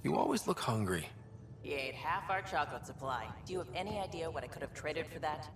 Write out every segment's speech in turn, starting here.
You always look hungry. He ate half our chocolate supply. Do you have any idea what I could have traded for that?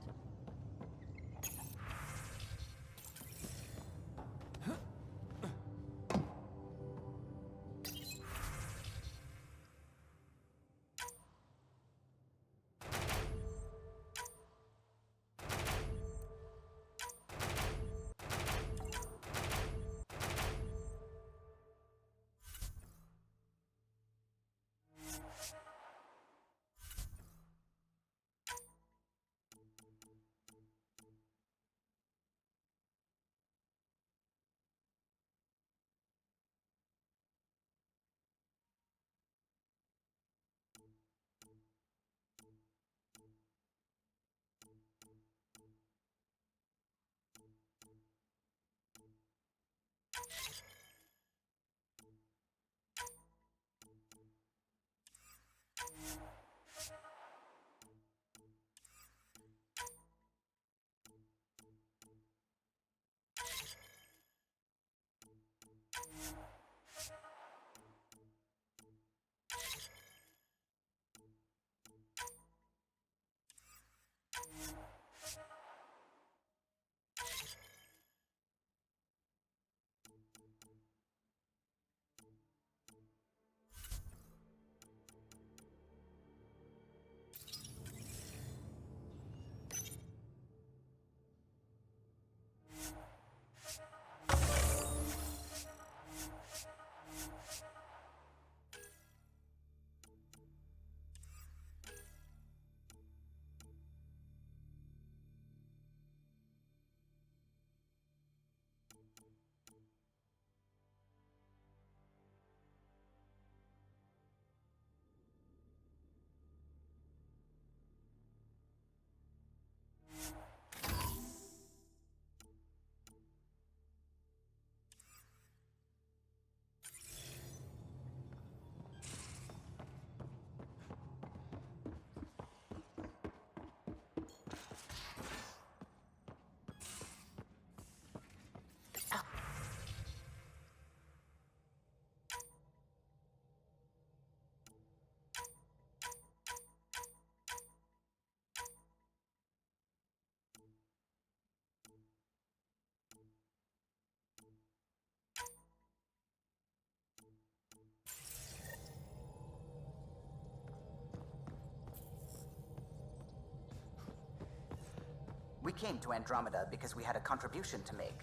We came to Andromeda because we had a contribution to make.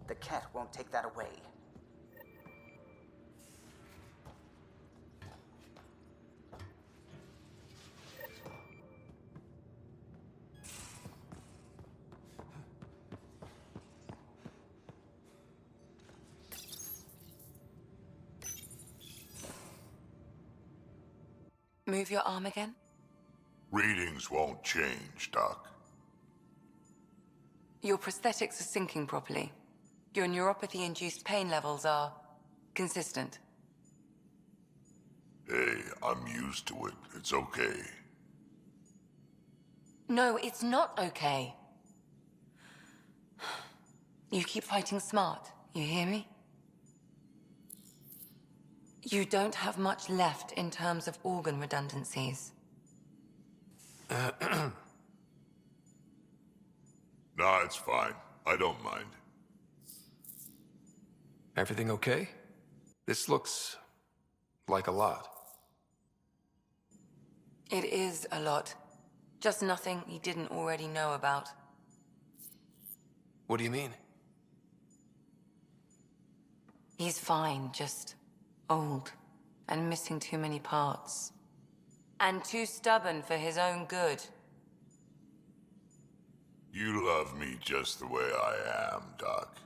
The cat won't take that away. Move your arm again? Readings won't change, Doc. Your prosthetics are syncing properly. Your neuropathy-induced pain levels are consistent. Hey, I'm used to it. It's okay. No, it's not okay. You keep fighting smart, you hear me? You don't have much left in terms of organ redundancies. Nah, it's fine. I don't mind. Everything okay? This looks like a lot. It is a lot. Just nothing he didn't already know about. What do you mean? He's fine, just old and missing too many parts. And too stubborn for his own good. You love me just the way I am, Doc.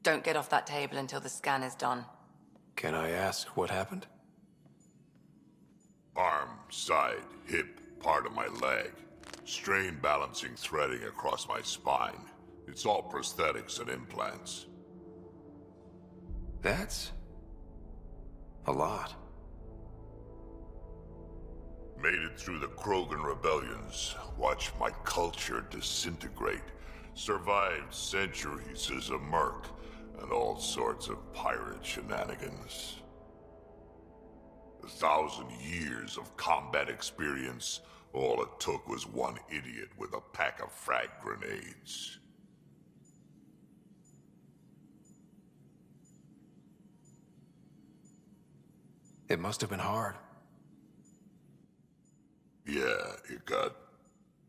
Don't get off that table until the scan is done. Can I ask what happened? Arm, side, hip, part of my leg. Strain balancing threading across my spine. It's all prosthetics and implants. That's a lot. Made it through the Krogan rebellions. Watched my culture disintegrate. Survived centuries as a merc. and all sorts of pirate shenanigans. 1,000 years of combat experience, all it took was one idiot with a pack of frag grenades. It must have been hard. Yeah, it got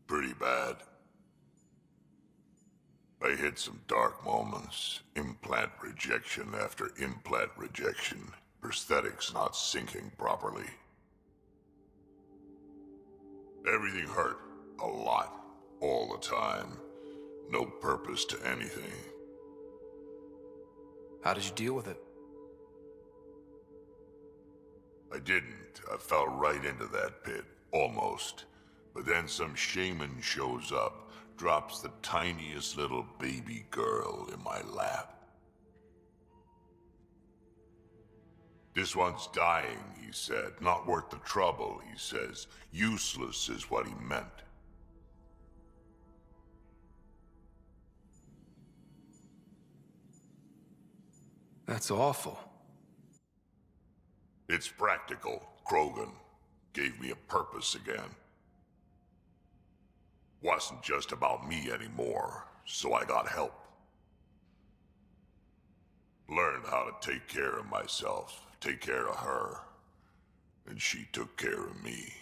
pretty bad. I hit some dark moments. Implant rejection after implant rejection. Prosthetics not syncing properly. Everything hurt. A lot. All the time. No purpose to anything. How did you deal with it? I didn't. I fell right into that pit. Almost. But then some shaman shows up, drops the tiniest little baby girl in my lap. This one's dying, he said. Not worth the trouble, he says. Useless is what he meant. That's awful. It's practical. Krogan gave me a purpose again. Wasn't just about me anymore, so I got help. Learned how to take care of myself, take care of her, and she took care of me.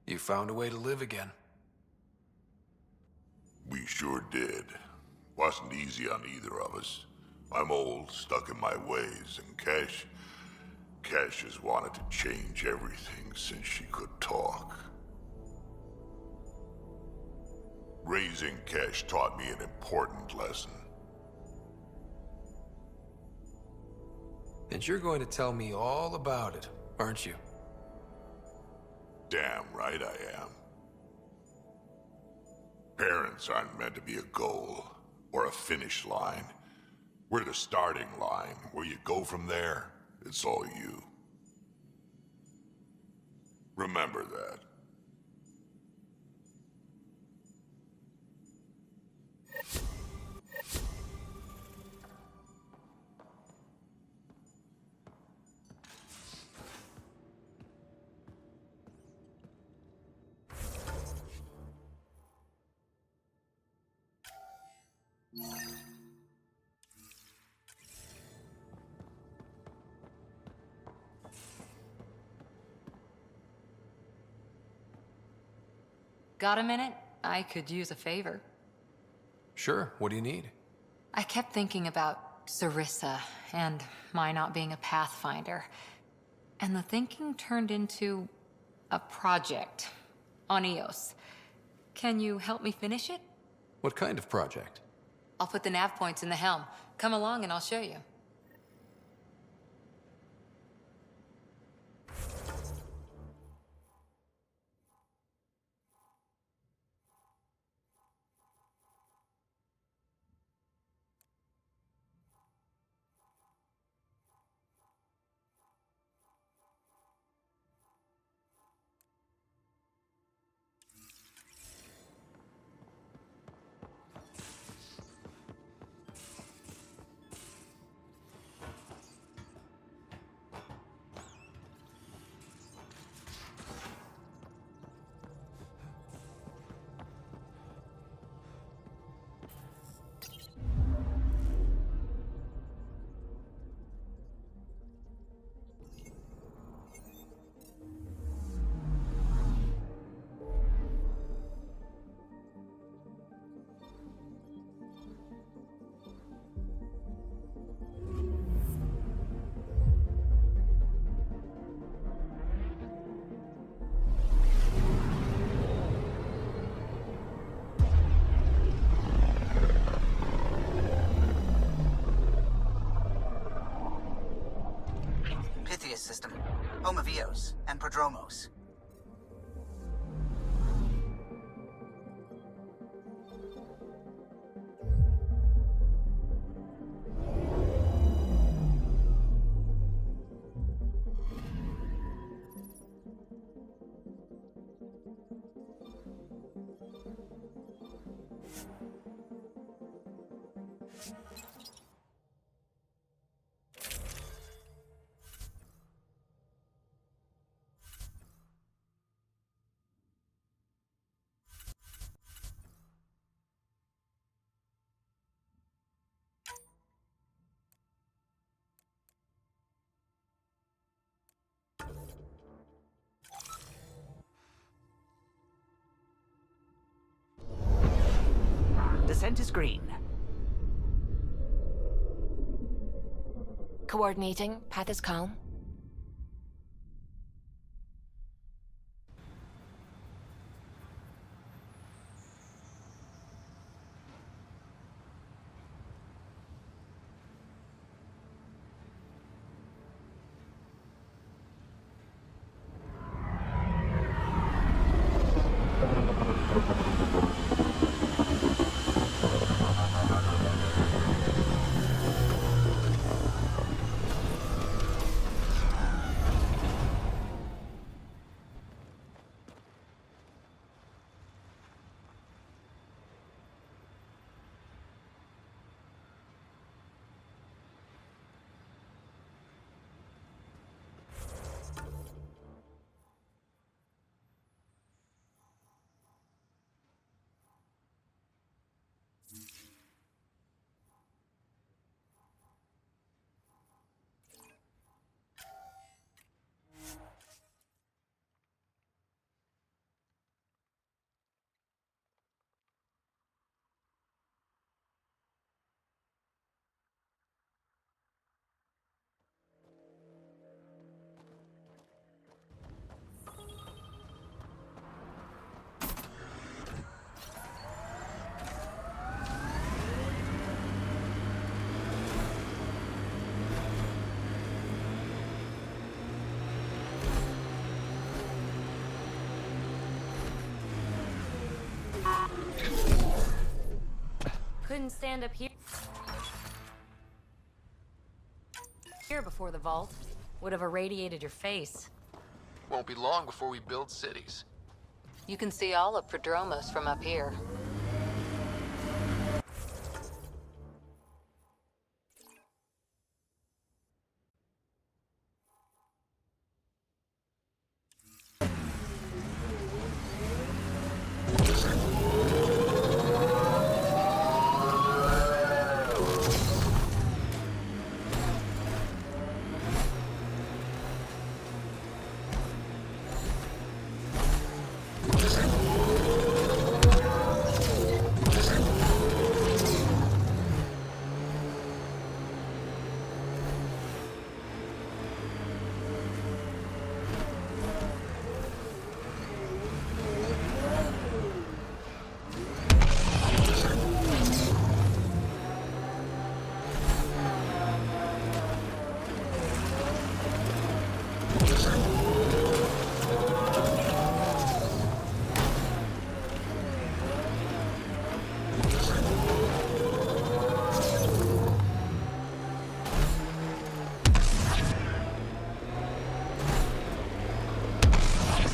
You found a way to live again. We sure did. Wasn't easy on either of us. I'm old, stuck in my ways, and Cash has wanted to change everything since she could talk. Raising Cash taught me an important lesson. And you're going to tell me all about it, aren't you? Damn right I am. Parents aren't meant to be a goal or a finish line. We're the starting line. Where you go from there, it's all you. Remember that. Got a minute? I could use a favor. Sure, what do you need? I kept thinking about Sarissa and my not being a pathfinder. And the thinking turned into a project on Eos. Can you help me finish it? What kind of project? I'll put the nav points in the helm. Come along and I'll show you. System, home of Eos and Prodromos. Descent is green. Coordinating. Path is calm. Couldn't stand up here before the vault. Would have irradiated your face. Won't be long before we build cities. You can see all of Prodromos from up here.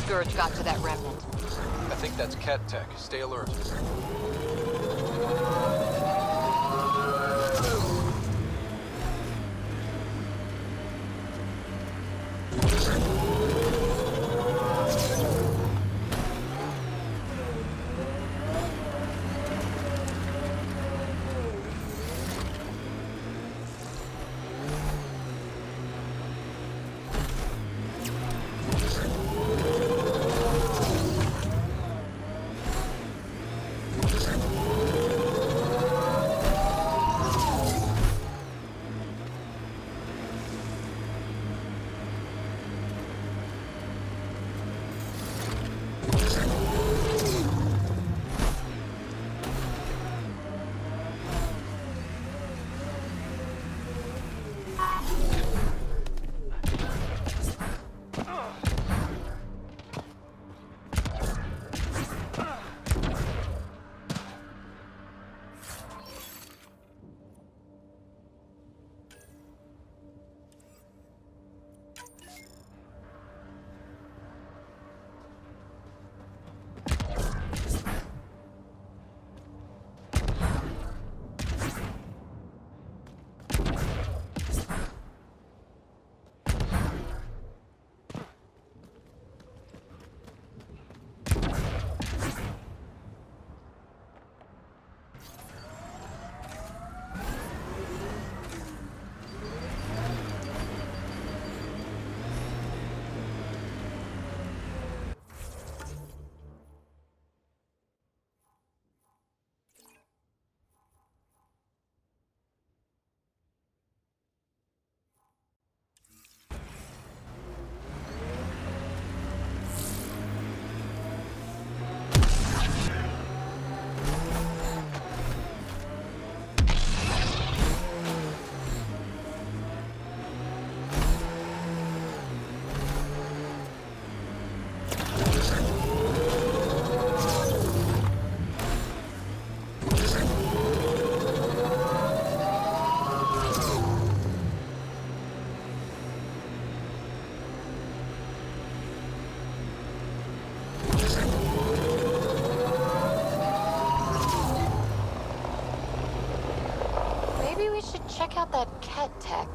Scourge got to that remnant. I think that's cat tech. Stay alert. we should check out that cat tech.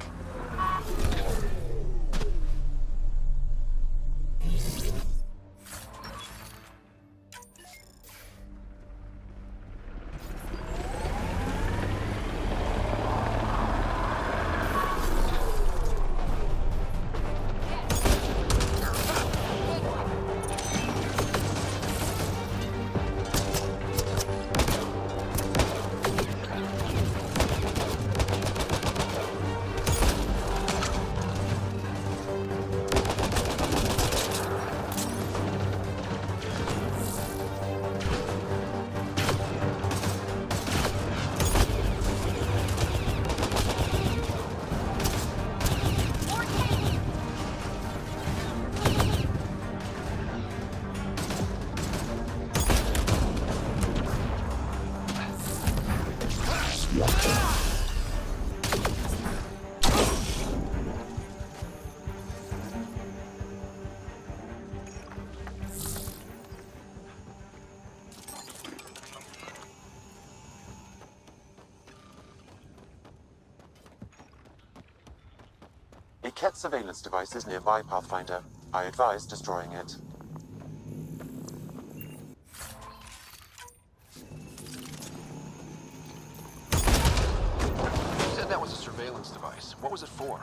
A Ket surveillance device is nearby, Pathfinder. I advise destroying it. You said that was a surveillance device. What was it for?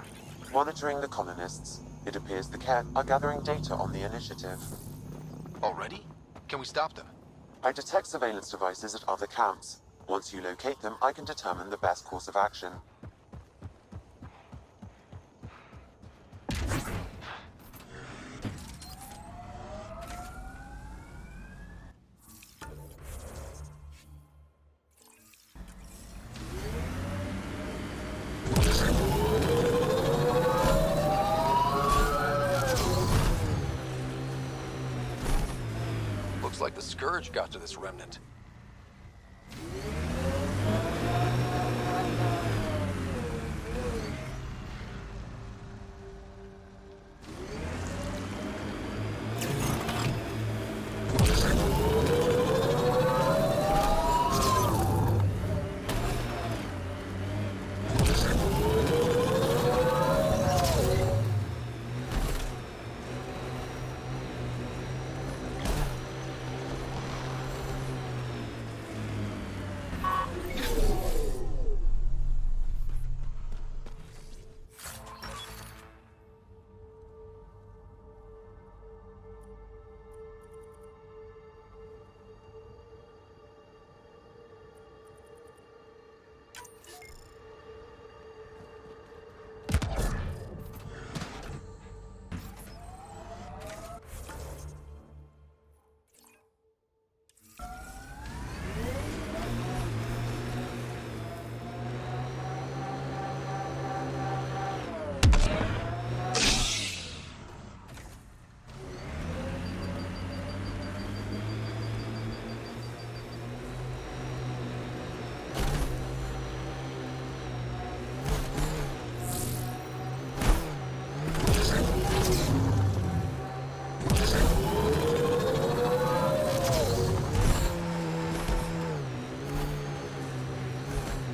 Monitoring the colonists. It appears the Ket are gathering data on the initiative. Already? Can we stop them? I detect surveillance devices at other camps. Once you locate them, I can determine the best course of action. Looks like the Scourge got to this remnant.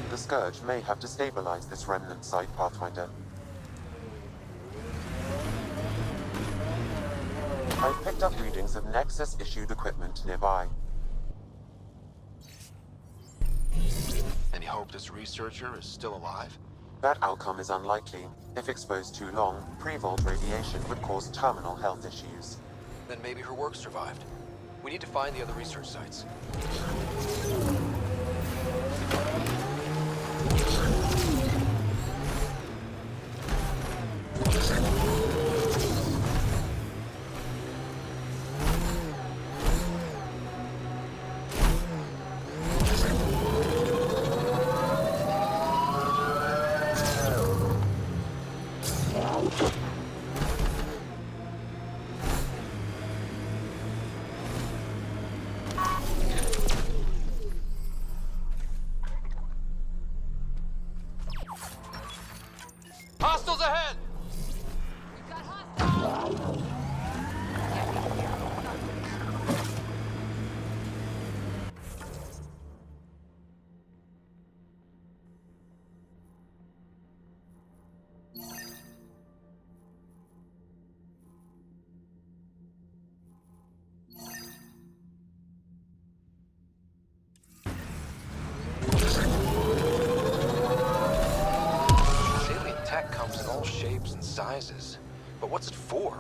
The Scourge may have destabilized this remnant site, Pathfinder. I've picked up readings of Nexus-issued equipment nearby. Any hope this researcher is still alive? That outcome is unlikely. If exposed too long, pre-vault radiation would cause terminal health issues. Then maybe her work survived. We need to find the other research sites. Hostiles ahead! sizes. But what's it for?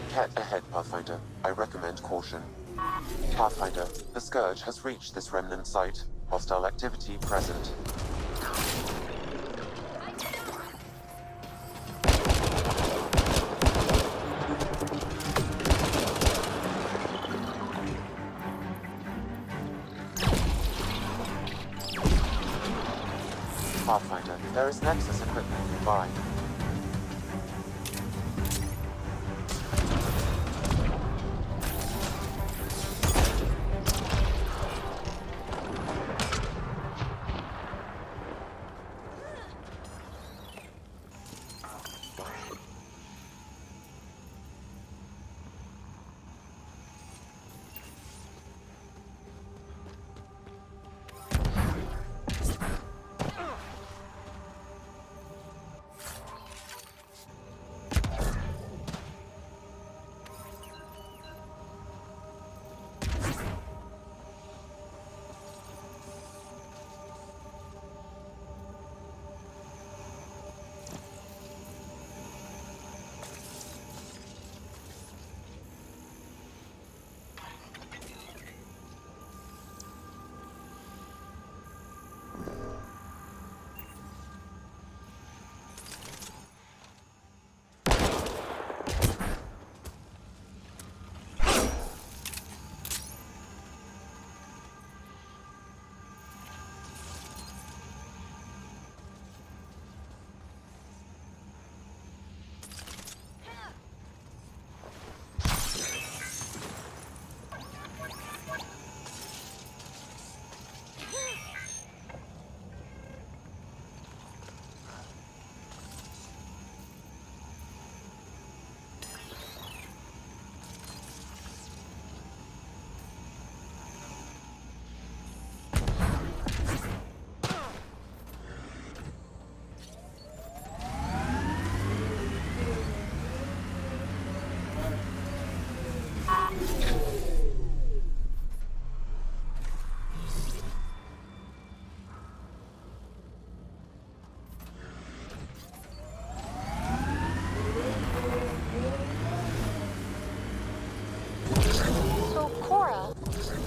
Cat ahead, Pathfinder. I recommend caution. Pathfinder, the Scourge has reached this remnant site. Hostile activity present. Pathfinder, there is Nexus equipment nearby.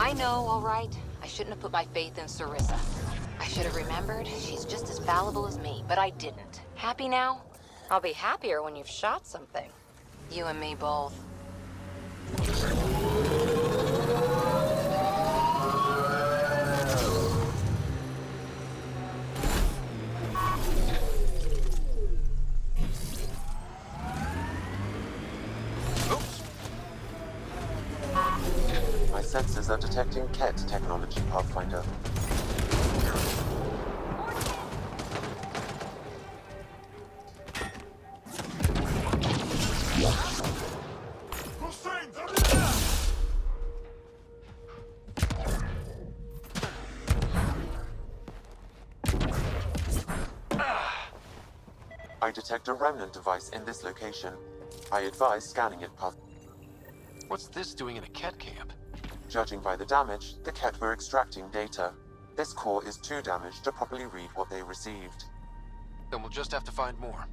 I know, all right. I shouldn't have put my faith in Sarissa. I should have remembered she's just as fallible as me, but I didn't. Happy now? I'll be happier when you've shot something. You and me both. My sensors are detecting Ket technology, Pathfinder. I detect a remnant device in this location. I advise scanning it, Path. What's this doing in a cat camp? Judging by the damage, the Ket were extracting data. This core is too damaged to properly read what they received. Then we'll just have to find more.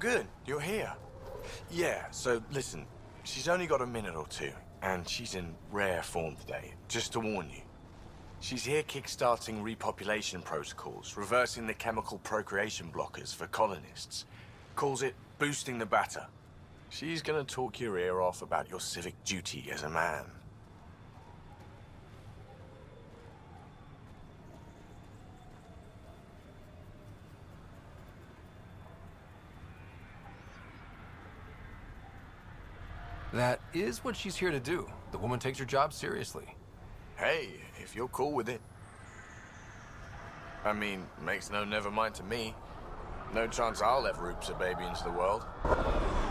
good. You're here. Yeah, so listen, she's only got a minute or two, and she's in rare form today, just to warn you. She's here kickstarting repopulation protocols, reversing the chemical procreation blockers for colonists. Calls it boosting the batter. She's gonna talk your ear off about your civic duty as a man. That is what she's here to do. The woman takes her job seriously. Hey, if you're cool with it. I mean, makes no never mind to me. No chance I'll ever oops a baby into the world.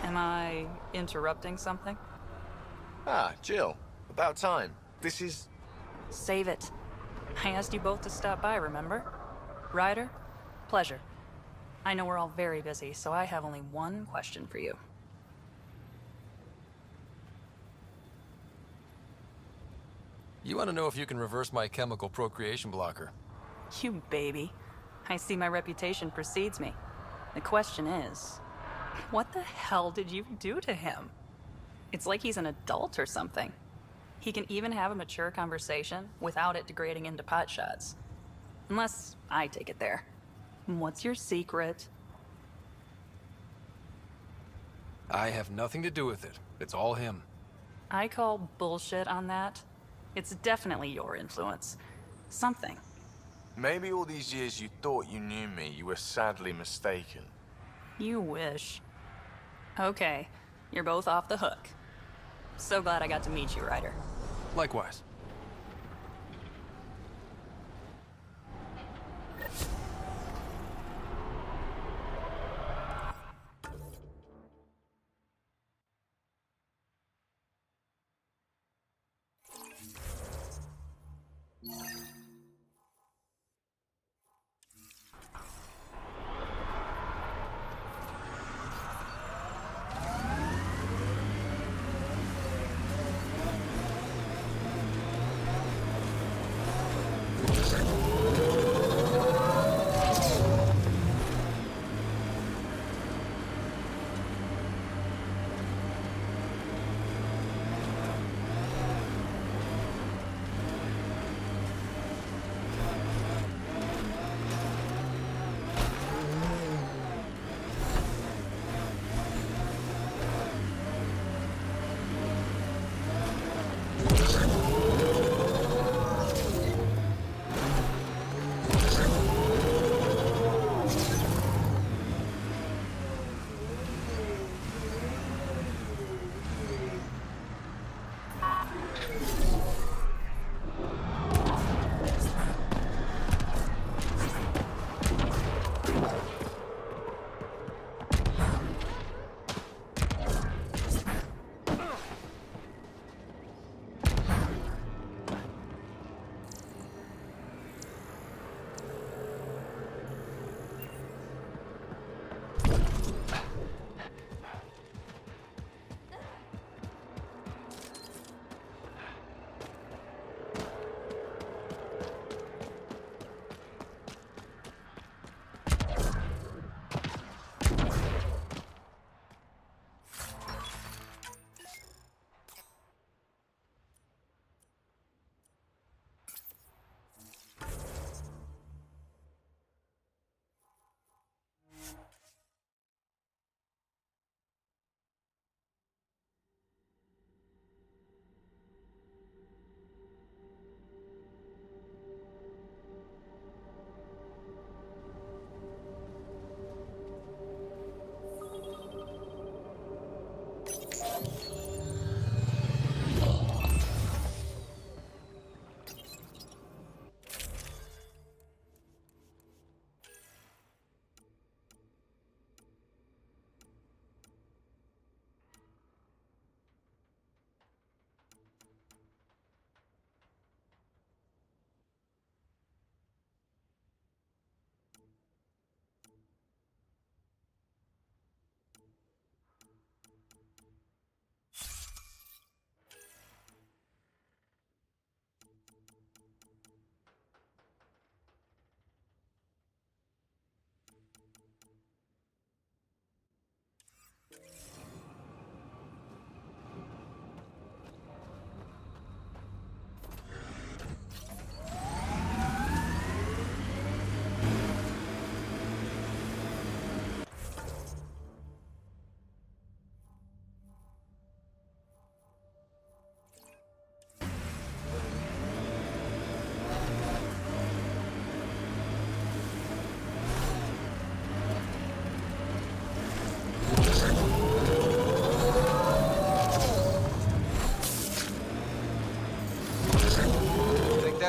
Am I interrupting something? Ah, Jill. About time. This is... Save it. I asked you both to stop by, remember? Ryder, pleasure. I know we're all very busy, so I have only one question for you. You want to know if you can reverse my chemical procreation blocker. You baby. I see my reputation precedes me. The question is, what the hell did you do to him? It's like he's an adult or something. He can even have a mature conversation without it degrading into pot shots. Unless I take it there. What's your secret? I have nothing to do with it. It's all him. I call bullshit on that. It's definitely your influence. Something. Maybe all these years you thought you knew me, you were sadly mistaken. You wish. Okay, you're both off the hook. So glad I got to meet you, Ryder. Likewise.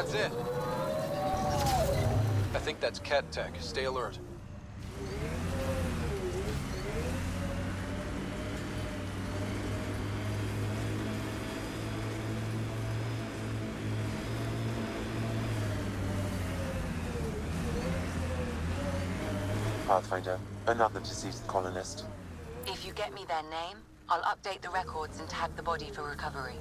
That's it. I think that's cat tech. Stay alert. Pathfinder, another deceased colonist. If you get me their name, I'll update the records and tag the body for recovery.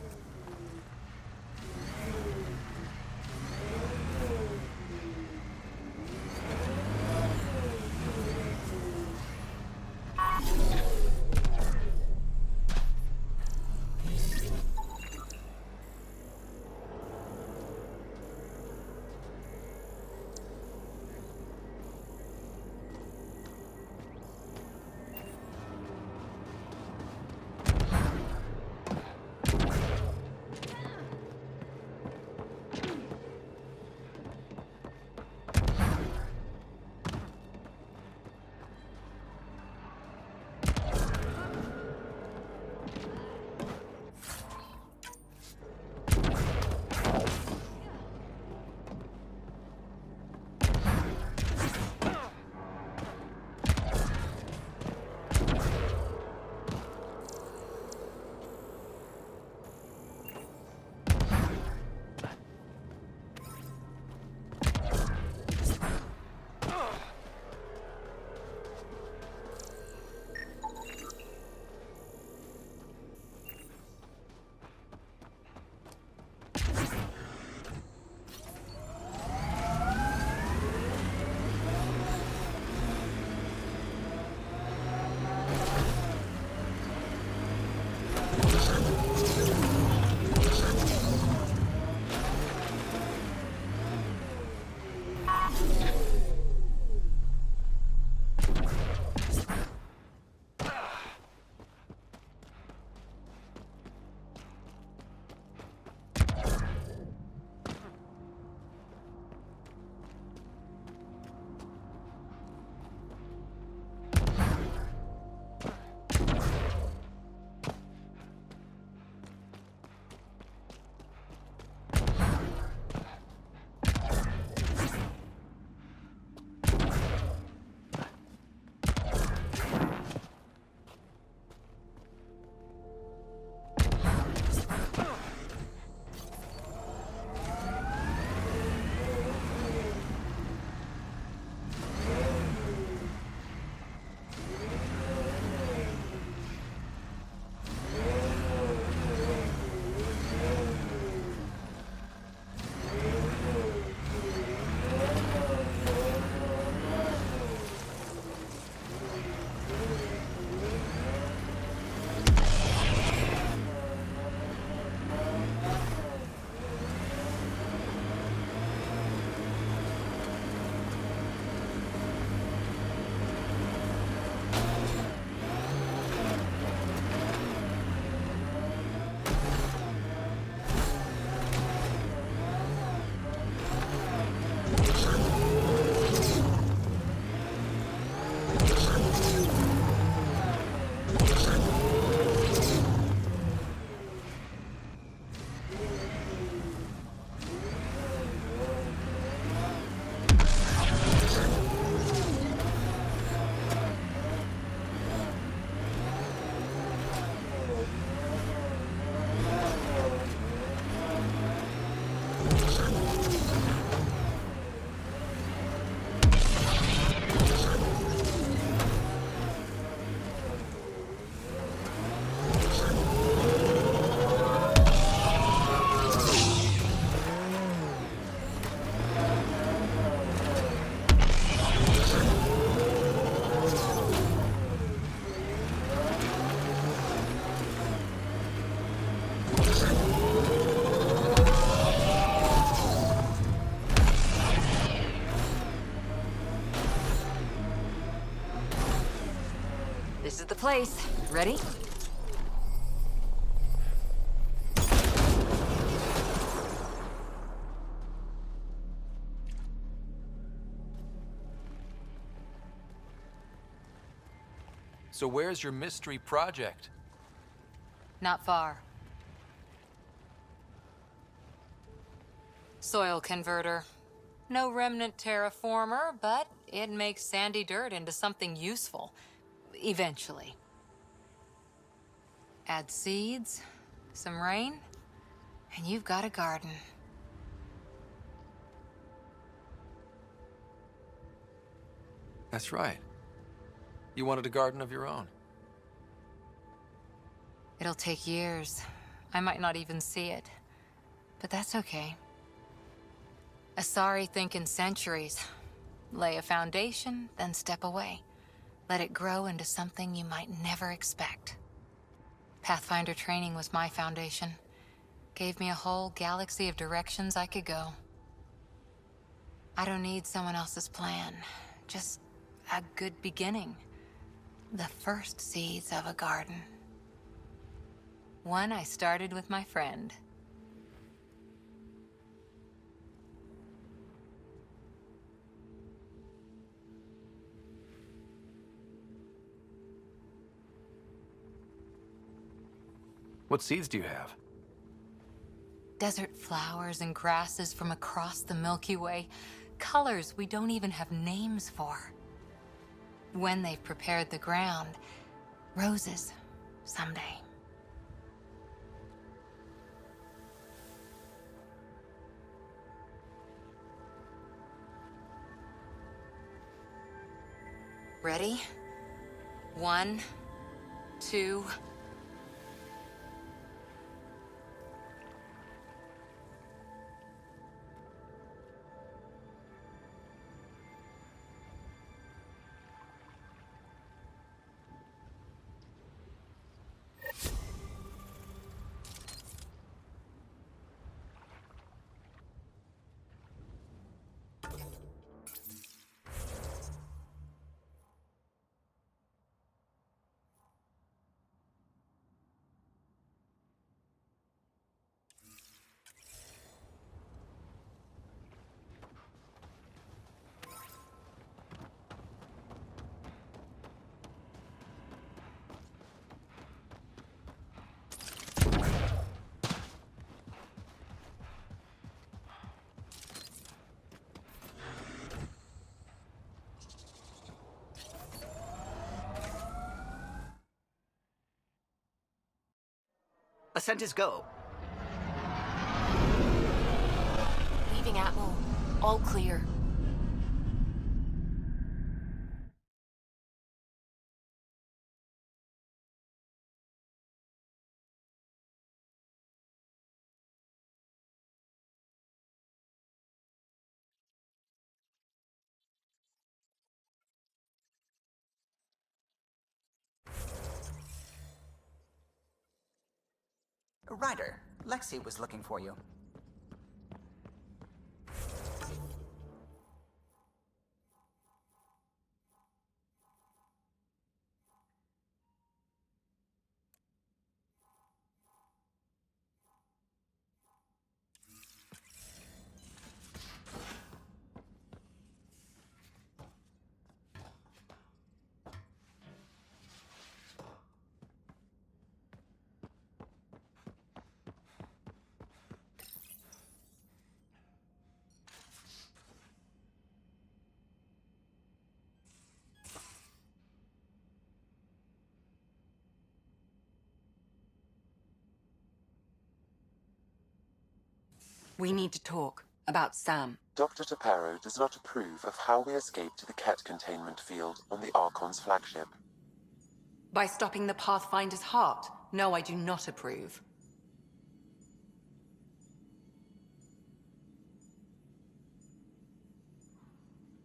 This is the place. Ready? So where's your mystery project? Not far. Soil converter. No remnant terraformer, but it makes sandy dirt into something useful. Eventually. Add seeds, some rain, and you've got a garden. That's right. You wanted a garden of your own. It'll take years. I might not even see it. But that's okay. Asari think in centuries. Lay a foundation, then step away. Let it grow into something you might never expect. Pathfinder training was my foundation. Gave me a whole galaxy of directions I could go. I don't need someone else's plan. Just a good beginning. The first seeds of a garden. One I started with my friend. What seeds do you have? Desert flowers and grasses from across the Milky Way. Colors we don't even have names for. When they've prepared the ground, roses someday. Ready? 1, 2... Ascent is go. Leaving Atmo. All clear. Ryder, Lexi was looking for you. We need to talk about Sam. Dr. Taparo does not approve of how we escaped to the Ket containment field on the Archon's flagship. By stopping the Pathfinder's heart? No, I do not approve.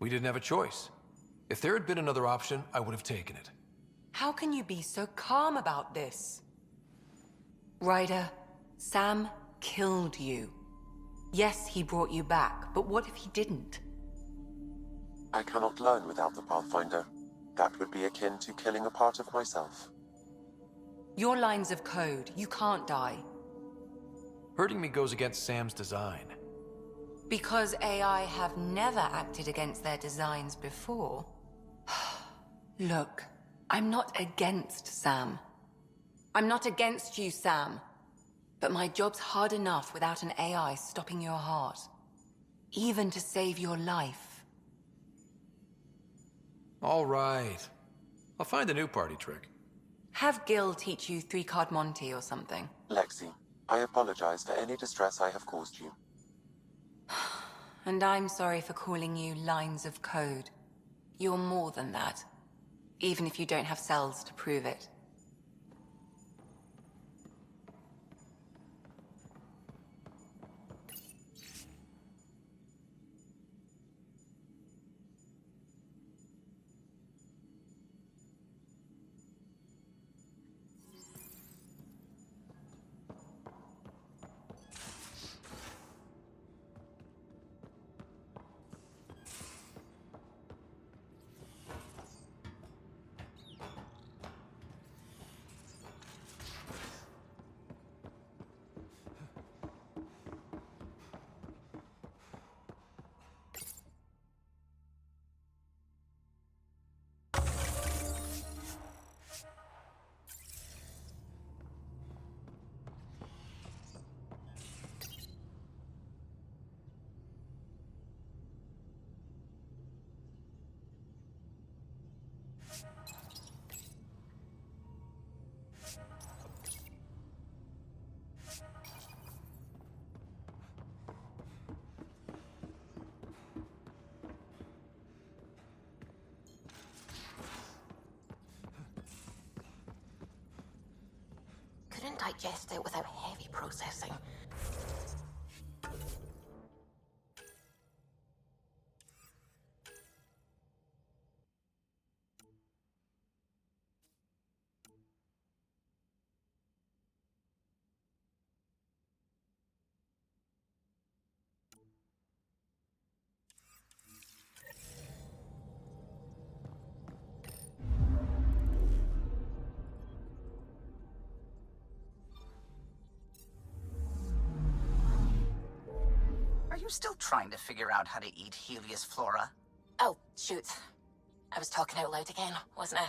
We didn't have a choice. If there had been another option, I would have taken it. How can you be so calm about this? Ryder, Sam killed you. Yes, he brought you back, but what if he didn't? I cannot learn without the Pathfinder. That would be akin to killing a part of myself. Your lines of code, you can't die. Hurting me goes against Sam's design. Because AI have never acted against their designs before. Look, I'm not against Sam. I'm not against you, Sam. But my job's hard enough without an AI stopping your heart. even to save your life. All right. I'll find a new party trick. Have Gil teach you three-card Monty or something. Lexi, I apologize for any distress I have caused you. And I'm sorry for calling you lines of code. You're more than that, even if you don't have cells to prove it. Couldn't digest it without heavy processing. Are you still trying to figure out how to eat Helios flora? Oh, shoot. I was talking out loud again, wasn't I?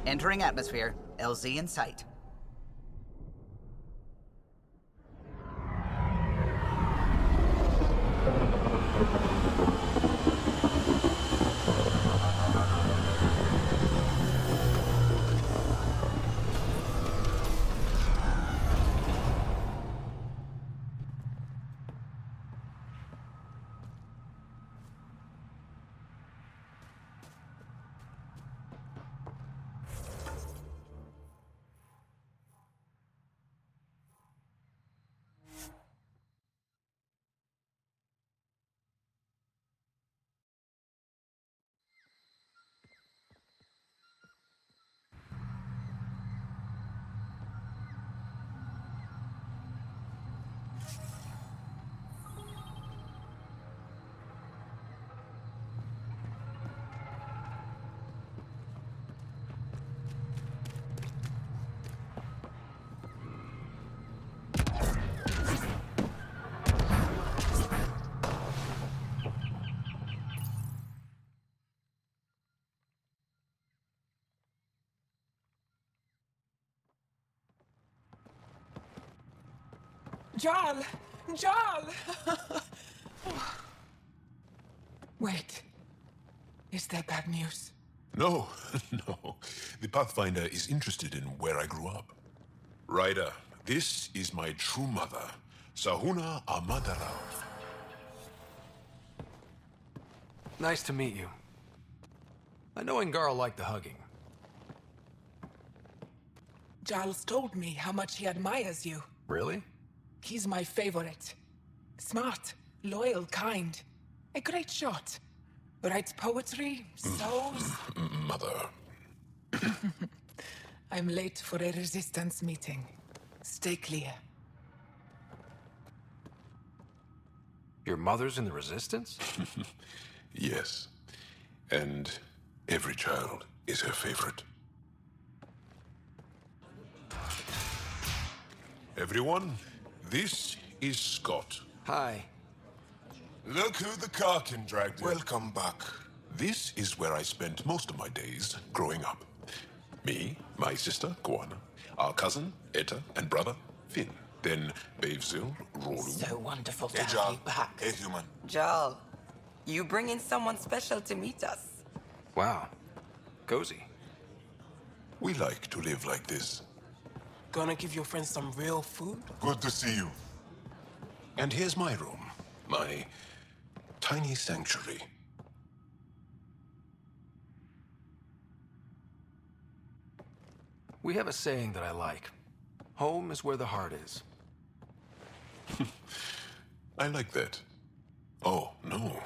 Entering atmosphere. LZ in sight. Jarl! Jarl! Wait. Is there bad news? No, no. The Pathfinder is interested in where I grew up. Ryder, this is my true mother, Sahuna Amadarav. Nice to meet you. I know Ingarl liked the hugging. Giles told me how much he admires you. Really? He's my favorite. Smart, loyal, kind. A great shot. Writes poetry, sews. Mother. I'm late for a resistance meeting. Stay clear. Your mother's in the Resistance? Yes. And every child is her favorite. Everyone, this is Scott. Hi. Look who the Karkin dragged in. Welcome back. This is where I spent most of my days growing up. Me, my sister, Guana, our cousin, Etta, and brother, Finn. Then Bavzil, Rolu. So wonderful to Hey, have Jarl. you back. Hey, human. Jarl, you bring in someone special to meet us. Wow. Cozy. We like to live like this. Gonna give your friends some real food? Good to see you. And here's my room. My tiny sanctuary. We have a saying that I like. Home is where the heart is. I like that. Oh, no.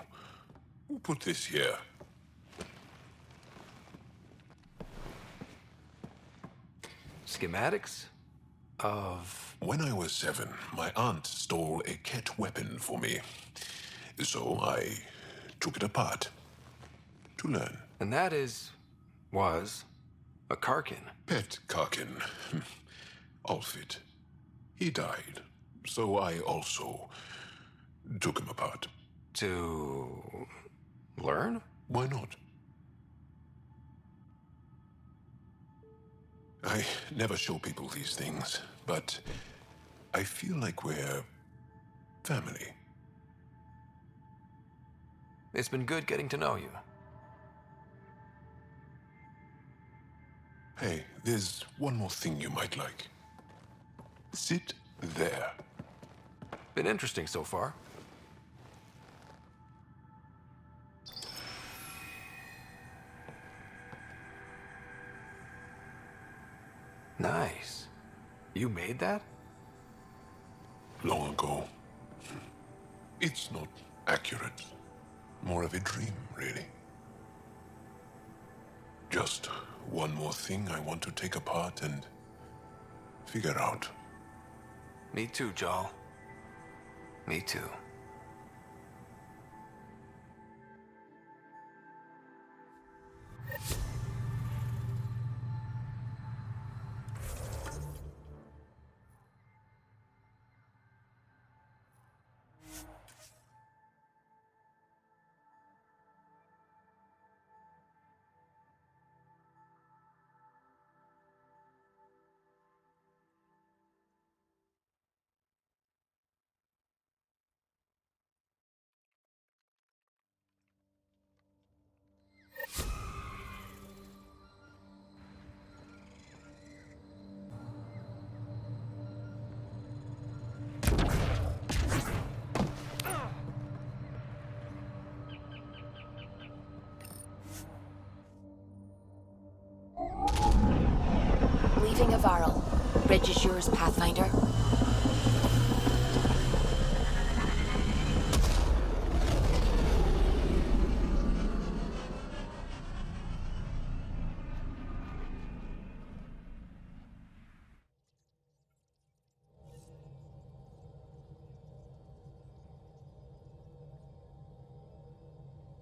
Who put this here? Schematics? Of... When I was 7, my aunt stole a cat weapon for me. So I took it apart. To learn. And that was a Karkin. Pet Karkin. Alfit. He died. So I also took him apart. To learn? Why not? I never show people these things, but I feel like we're family. It's been good getting to know you. Hey, there's one more thing you might like. Sit there. Been interesting so far. Nice. You made that? Long ago. It's not accurate. More of a dream, really. Just one more thing I want to take apart and figure out. Me too, Jarl. Me too. Leaving Avaril. Bridge is yours, Pathfinder.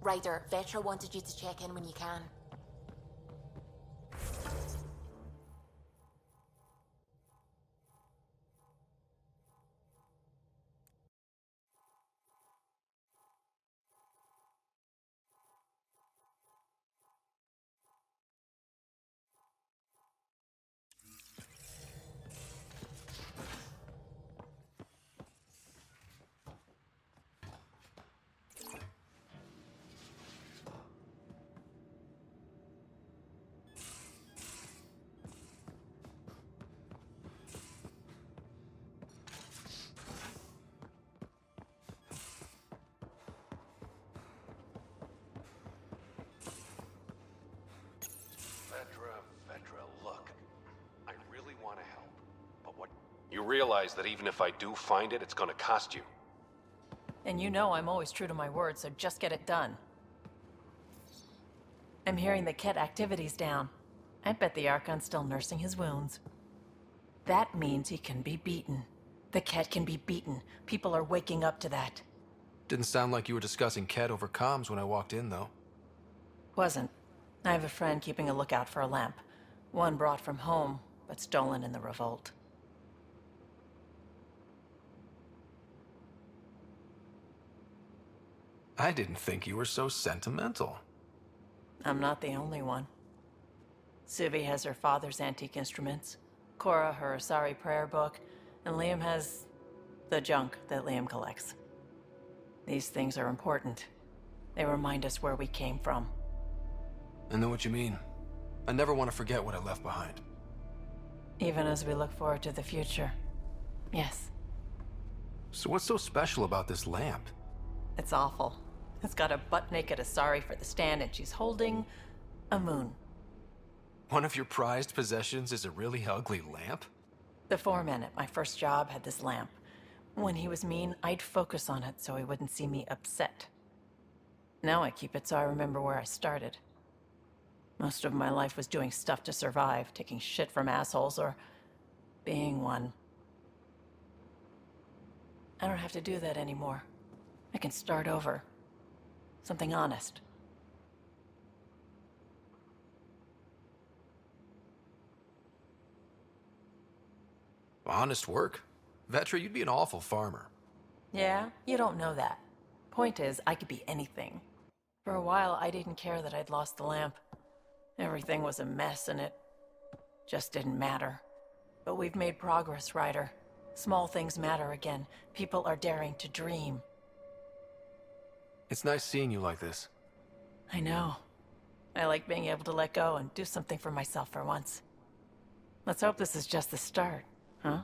Ryder, Vetra wanted you to check in when you can. You realize that even if I do find it, it's gonna cost you. And you know I'm always true to my word, so just get it done. I'm hearing the Ket activity's down. I bet the Archon's still nursing his wounds. That means he can be beaten. The Ket can be beaten. People are waking up to that. Didn't sound like you were discussing Ket over comms when I walked in, though. Wasn't. I have a friend keeping a lookout for a lamp. One brought from home, but stolen in the revolt. I didn't think you were so sentimental. I'm not the only one. Suvi has her father's antique instruments, Cora her Asari prayer book, and Liam has the junk that Liam collects. These things are important. They remind us where we came from. I know what you mean. I never want to forget what I left behind. Even as we look forward to the future. Yes. So what's so special about this lamp? It's awful. It's got a butt-naked Asari for the stand, and she's holding a moon. One of your prized possessions is a really ugly lamp? The foreman at my first job had this lamp. When he was mean, I'd focus on it so he wouldn't see me upset. Now I keep it so I remember where I started. Most of my life was doing stuff to survive, taking shit from assholes, or being one. I don't have to do that anymore. I can start over. Something honest. Honest work? Vetra, you'd be an awful farmer. Yeah? You don't know that. Point is, I could be anything. For a while, I didn't care that I'd lost the lamp. Everything was a mess, and it just didn't matter. But we've made progress, Ryder. Small things matter again. People are daring to dream. It's nice seeing you like this. I know. I like being able to let go and do something for myself for once. Let's hope this is just the start, huh?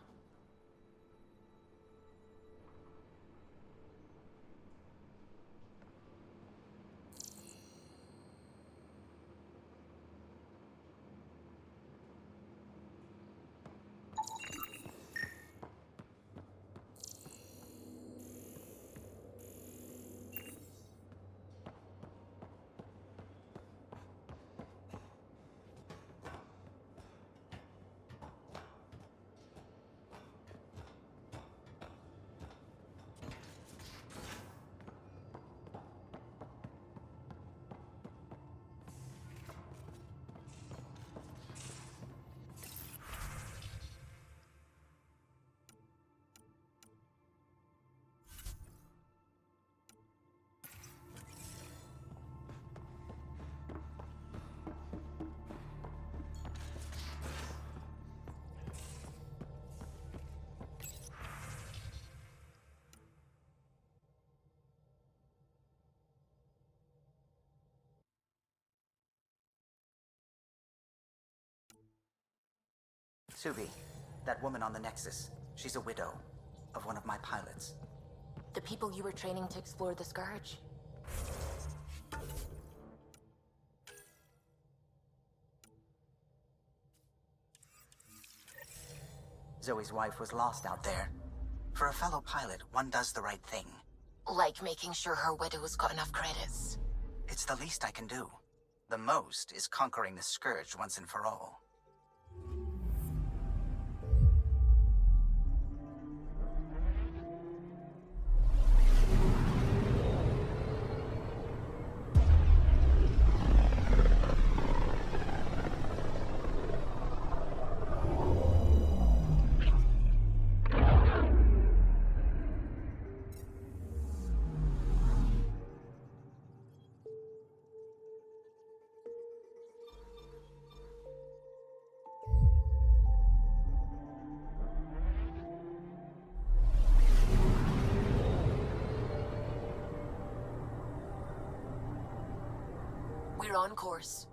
Suvi, that woman on the Nexus, she's a widow of one of my pilots. The people you were training to explore the Scourge? Zoe's wife was lost out there. For a fellow pilot, one does the right thing. Like making sure her widow's got enough credits. It's the least I can do. The most is conquering the Scourge once and for all. We're on course.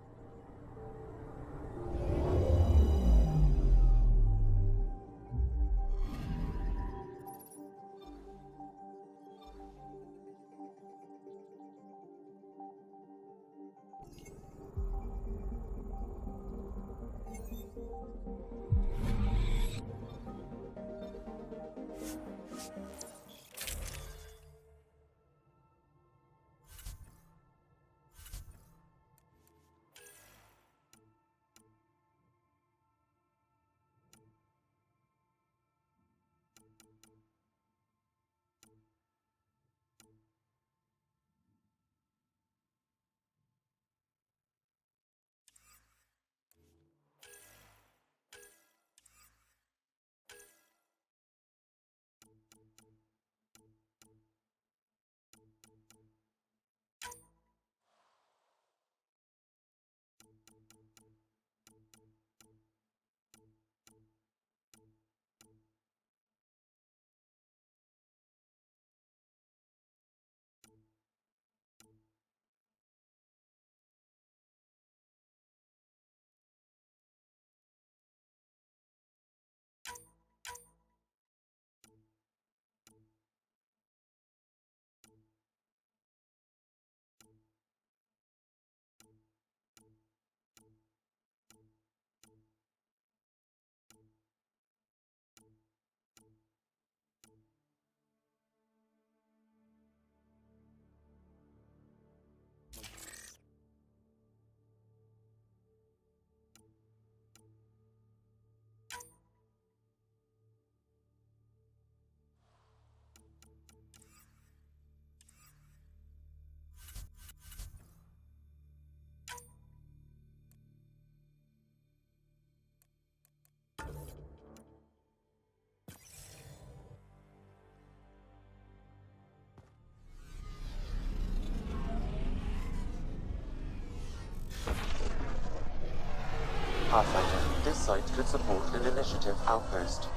Pathfinder, this site could support an initiative outpost.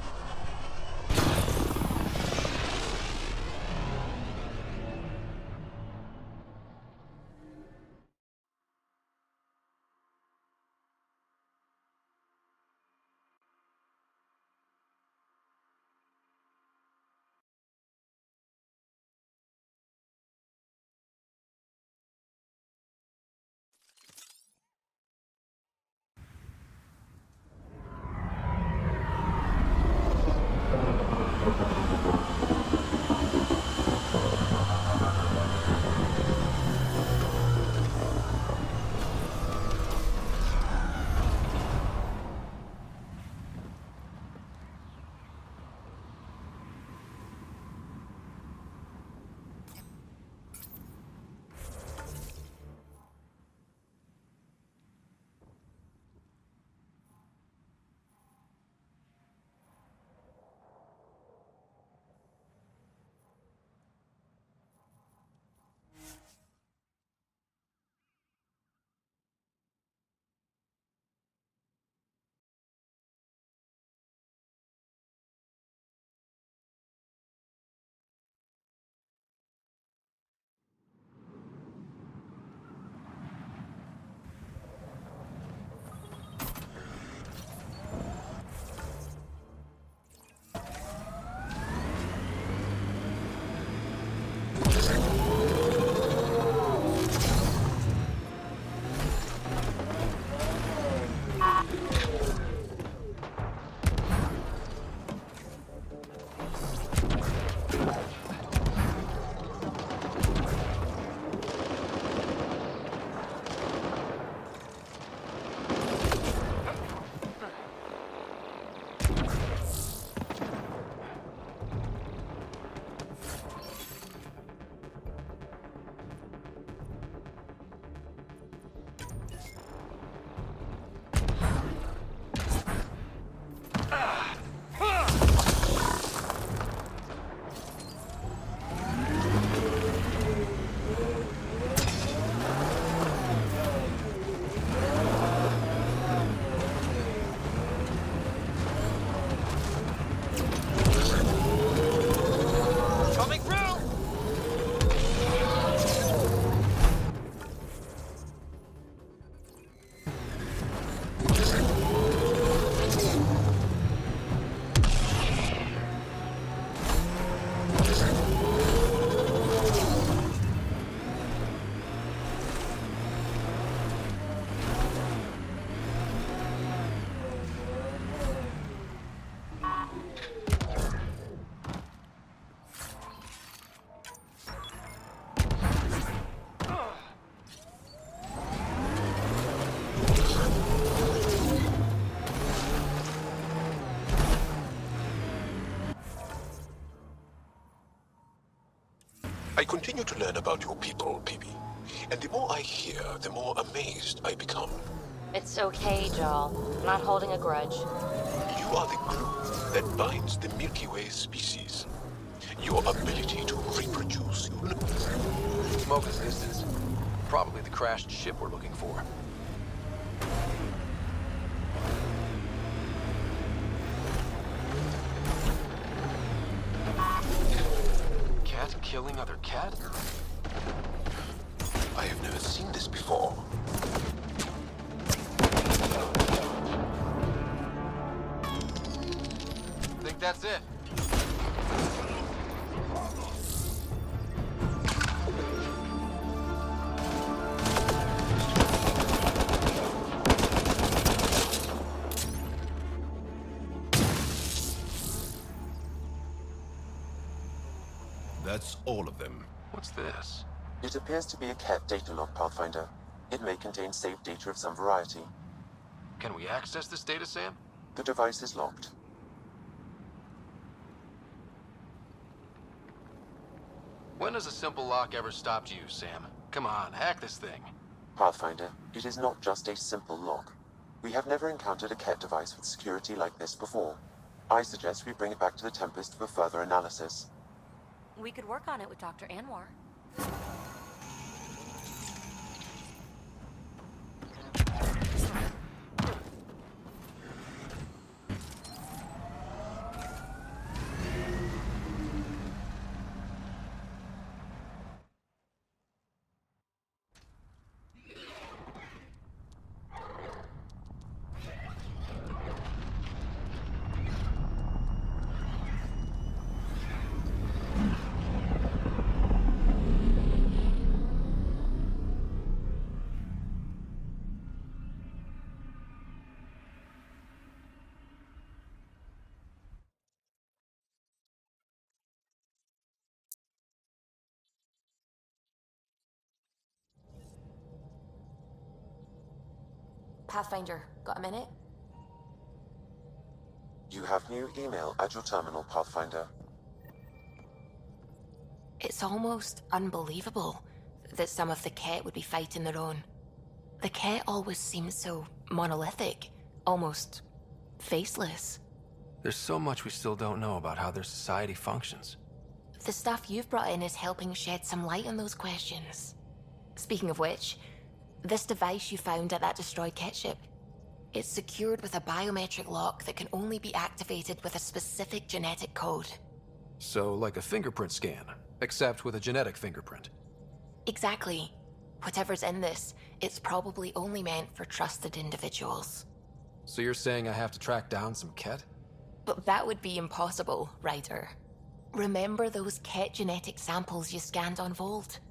I continue to learn about your people, PB. And the more I hear, the more amazed I become. It's okay, Joel. I'm not holding a grudge. You are the glue that binds the Milky Way species. Your ability to reproduce. Smoke is distance. Probably the crashed ship we're looking for. Cat killing other cat? I have never seen this before. Think that's it? That's all of them. What's this? It appears to be a cat data log, Pathfinder. It may contain saved data of some variety. Can we access this data, Sam? The device is locked. When has a simple lock ever stopped you, Sam? Come on, hack this thing. Pathfinder, it is not just a simple lock. We have never encountered a cat device with security like this before. I suggest we bring it back to the Tempest for further analysis. We could work on it with Dr. Anwar. Pathfinder, got a minute? You have new email at your terminal, Pathfinder. It's almost unbelievable that some of the Ket would be fighting their own. The Ket always seems so monolithic, almost faceless. There's so much we still don't know about how their society functions. The stuff you've brought in is helping shed some light on those questions. Speaking of which, this device you found at that destroyed Ket ship, it's secured with a biometric lock that can only be activated with a specific genetic code. So, like a fingerprint scan, except with a genetic fingerprint. Exactly. Whatever's in this, it's probably only meant for trusted individuals. So you're saying I have to track down some Ket? But that would be impossible, Ryder. Remember those Ket genetic samples you scanned on Volt?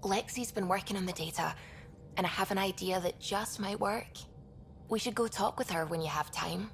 Lexi's been working on the data, and I have an idea that just might work. We should go talk with her when you have time.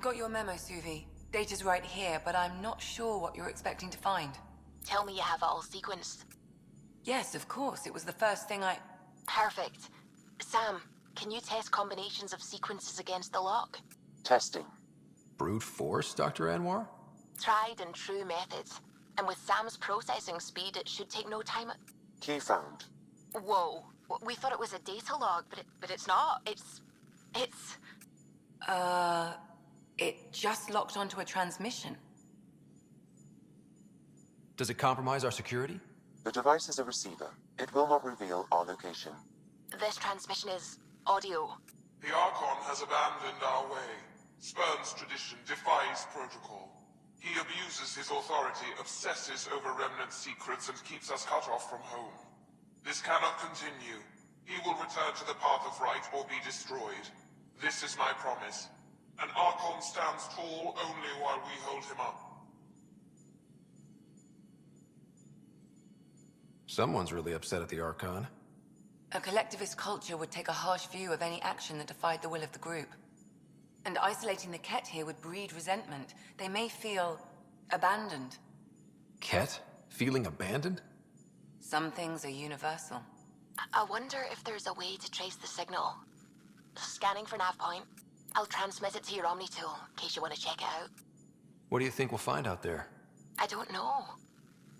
Got your memo, Suvi. Data's right here, but I'm not sure what you're expecting to find. Tell me you have it all sequenced. Yes, of course. It was the first thing I... Perfect. Sam, can you test combinations of sequences against the lock? Testing. Brute force, Dr. Anwar? Tried and true methods. And with Sam's processing speed, it should take no time. Key found. Whoa. We thought it was a data log, but it's not. It's... It just locked onto a transmission. Does it compromise our security? The device is a receiver. It will not reveal our location. This transmission is audio. The Archon has abandoned our way. spurns tradition, defies protocol. He abuses his authority, obsesses over Remnant secrets, and keeps us cut off from home. This cannot continue. He will return to the path of right or be destroyed. This is my promise. An Archon stands tall only while we hold him up. Someone's really upset at the Archon. A collectivist culture would take a harsh view of any action that defied the will of the group. And isolating the Ket here would breed resentment. They may feel abandoned. Ket? Feeling abandoned? Some things are universal. I wonder if there's a way to trace the signal. Scanning for nav point. I'll transmit it to your Omni tool, in case you want to check it out. What do you think we'll find out there? I don't know.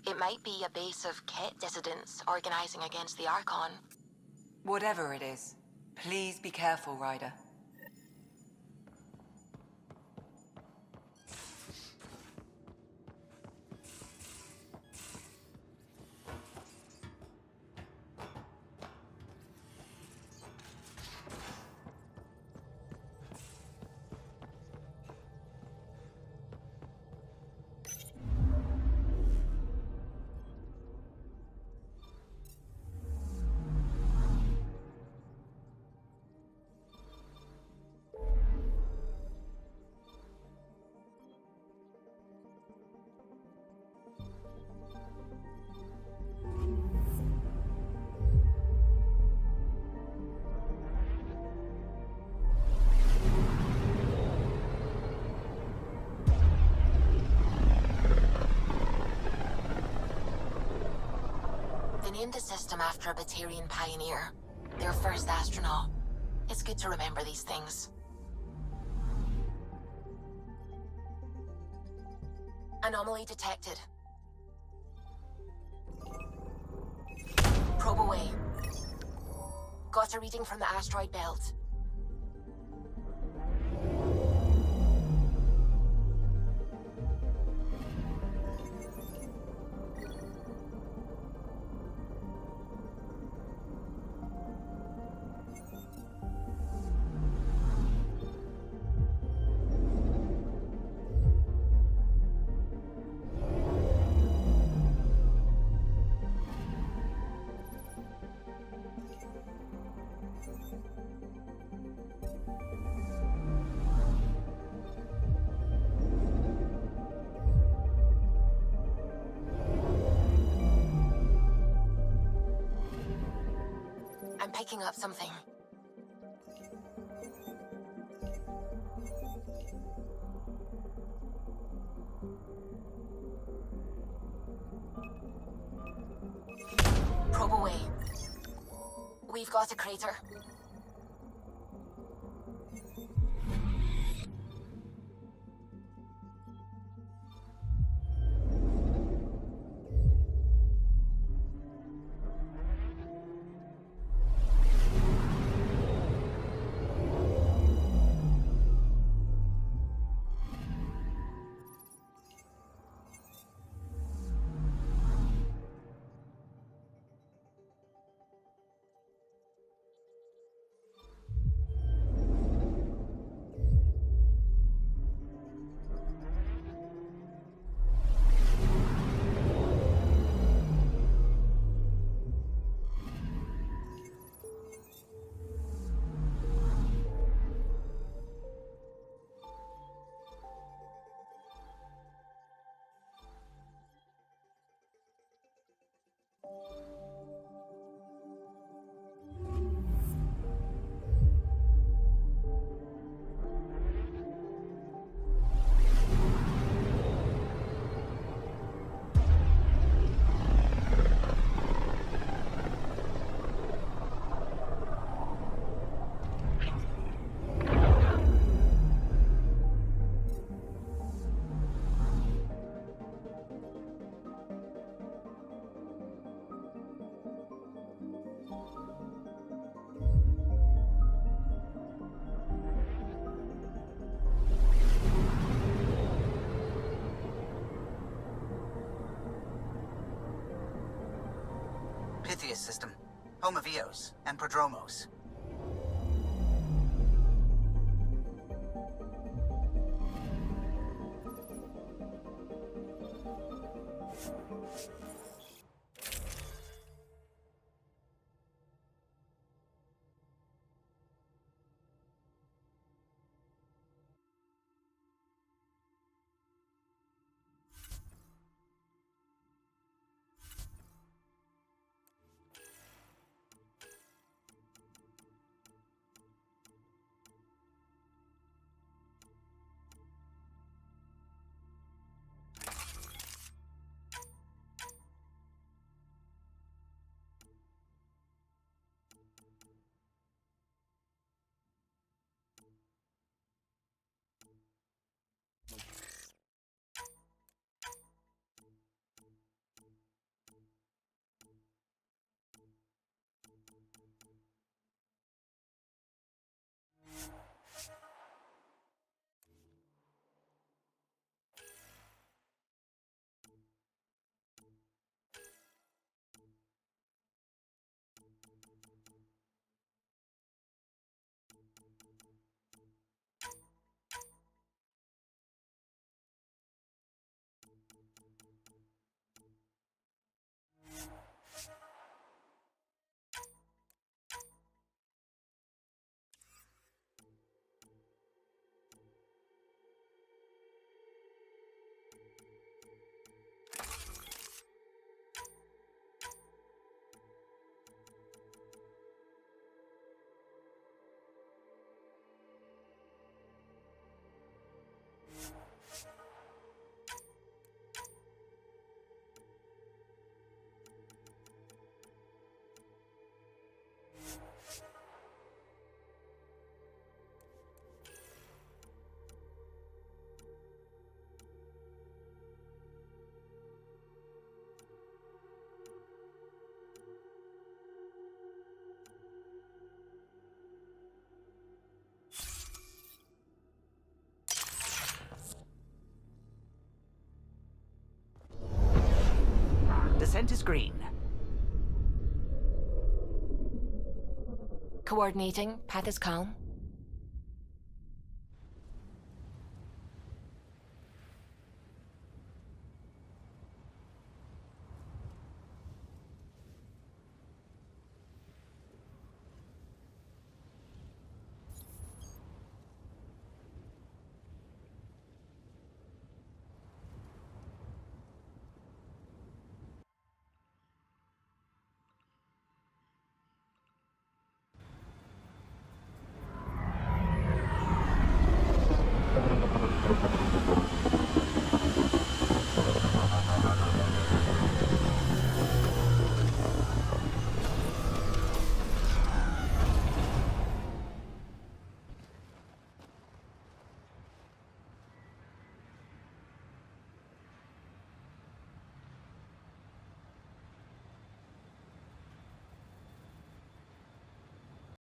It might be a base of Ket dissidents organizing against the Archon. Whatever it is, please be careful, Ryder. They named the system after a Batarian pioneer, their first astronaut. It's good to remember these things. Anomaly detected. Probe away. Got a reading from the asteroid belt. I'm picking up something. Probe away. We've got a crater. Pythias system, home of Eos and Prodromos. Descent is green. Coordinating. Path is calm.